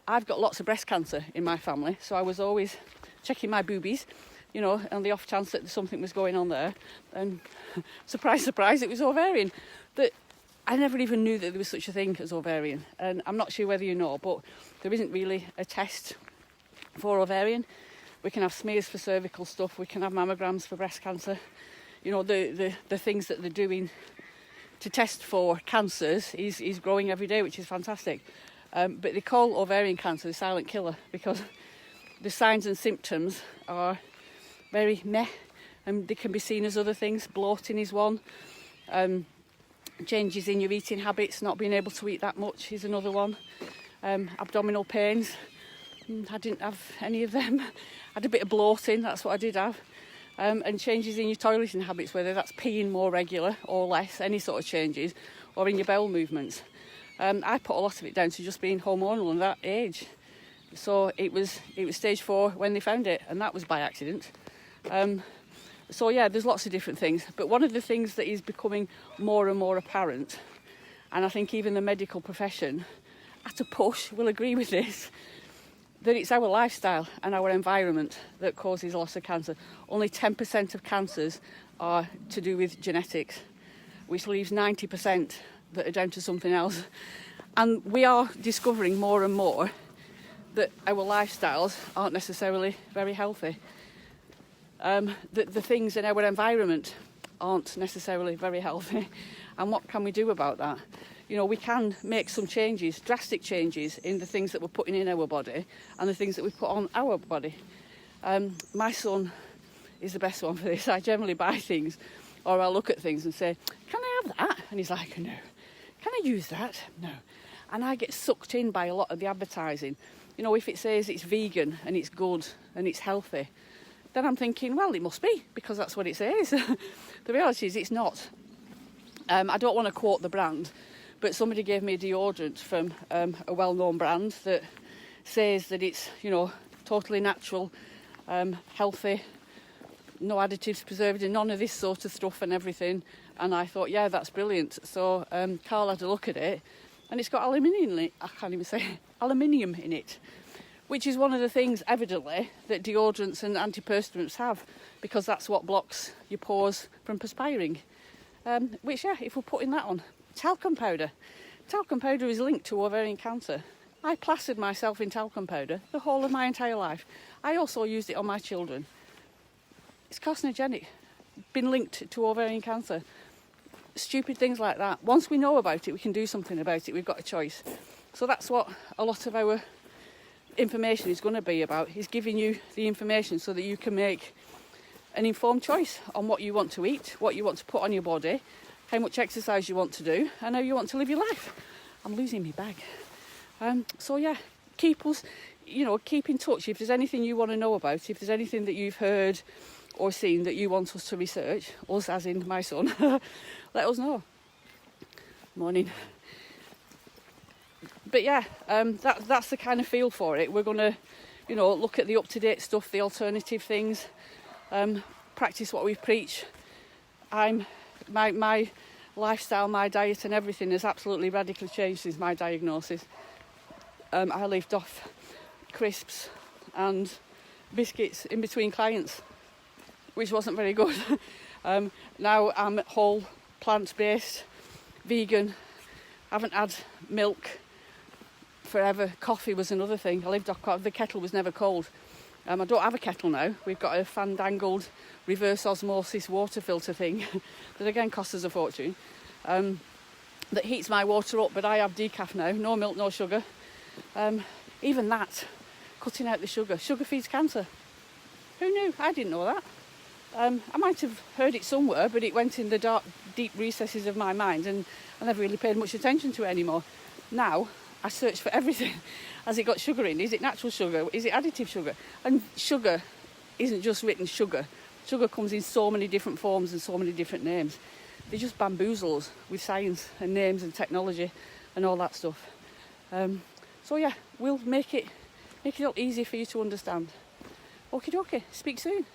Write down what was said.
I've got lots of breast cancer in my family, so I was always checking my boobies, you know, on the off chance that something was going on there. And surprise, surprise, it was ovarian. That I never even knew that there was such a thing as ovarian. And I'm not sure whether you know, but there isn't really a test for ovarian. We can have smears for cervical stuff. We can have mammograms for breast cancer. You know, the things that they're doing to test for cancers is growing every day, which is fantastic. But they call ovarian cancer the silent killer because the signs and symptoms are very meh, and they can be seen as other things. Bloating is one. Changes in your eating habits, not being able to eat that much is another one. Abdominal pains, I didn't have any of them. I had a bit of bloating, that's what I did have. And changes in your toileting habits, whether that's peeing more regular or less, any sort of changes, or in your bowel movements. I put a lot of it down to just being hormonal at that age. So it was stage 4 when they found it, and that was by accident. So yeah, there's lots of different things. But one of the things that is becoming more and more apparent, and I think even the medical profession, at a push, will agree with this, that it's our lifestyle and our environment that causes lots of cancer. Only 10% of cancers are to do with genetics, which leaves 90% that are down to something else. And we are discovering more and more that our lifestyles aren't necessarily very healthy. The things in our environment aren't necessarily very healthy. And what can we do about that? You know, we can make some changes, drastic changes in the things that we're putting in our body and the things that we put on our body. My son is the best one for this. I generally buy things, or I'll look at things and say, can I have that? And he's like, no. Can I use that? No. And I get sucked in by a lot of the advertising. You know, if it says it's vegan and it's good and it's healthy, then I'm thinking, well, it must be, because that's what it says. The reality is it's not. I don't want to quote the brand, but somebody gave me a deodorant from a well-known brand that says that it's, you know, totally natural, healthy, no additives, preservatives, none of this sort of stuff and everything. And I thought, yeah, that's brilliant. So Carl had a look at it, and it's got aluminium in it. I can't even say aluminium in it, which is one of the things, evidently, that deodorants and antiperspirants have, because that's what blocks your pores from perspiring. Which, yeah, if we're putting that on. Talcum powder. Talcum powder is linked to ovarian cancer. I plastered myself in talcum powder the whole of my entire life. I also used it on my children. It's carcinogenic. Been linked to ovarian cancer. Stupid things like that. Once we know about it, we can do something about it. We've got a choice. So that's what a lot of our information is going to be about, is giving you the information so that you can make an informed choice on what you want to eat, what you want to put on your body, how much exercise you want to do, and how you want to live your life. I'm losing my bag. So yeah, keep in touch. If there's anything you want to know about, if there's anything that you've heard or seen that you want us to research, us as in my son, let us know. Morning. But yeah, that's the kind of feel for it. We're going to, you know, look at the up-to-date stuff, the alternative things, practice what we preach. My lifestyle, my diet and everything has absolutely radically changed since my diagnosis. I lived off crisps and biscuits in between clients, which wasn't very good. Now I'm whole, plant-based, vegan, haven't had milk forever. Coffee was another thing. I lived off coffee. The kettle was never cold. I don't have a kettle now. We've got a fandangled reverse osmosis water filter thing that again costs us a fortune, that heats my water up, but I have decaf now, no milk, no sugar. Even that, cutting out the sugar. Sugar feeds cancer. Who knew? I didn't know that. I might have heard it somewhere, but it went in the dark, deep recesses of my mind, and I never really paid much attention to it anymore. Now I search for everything. Has it got sugar in? Is it natural sugar? Is it additive sugar? And sugar isn't just written sugar. Sugar comes in so many different forms and so many different names. They just bamboozle us with science and names and technology and all that stuff. So yeah, we'll make it a little easier for you to understand. Okie dokie, speak soon.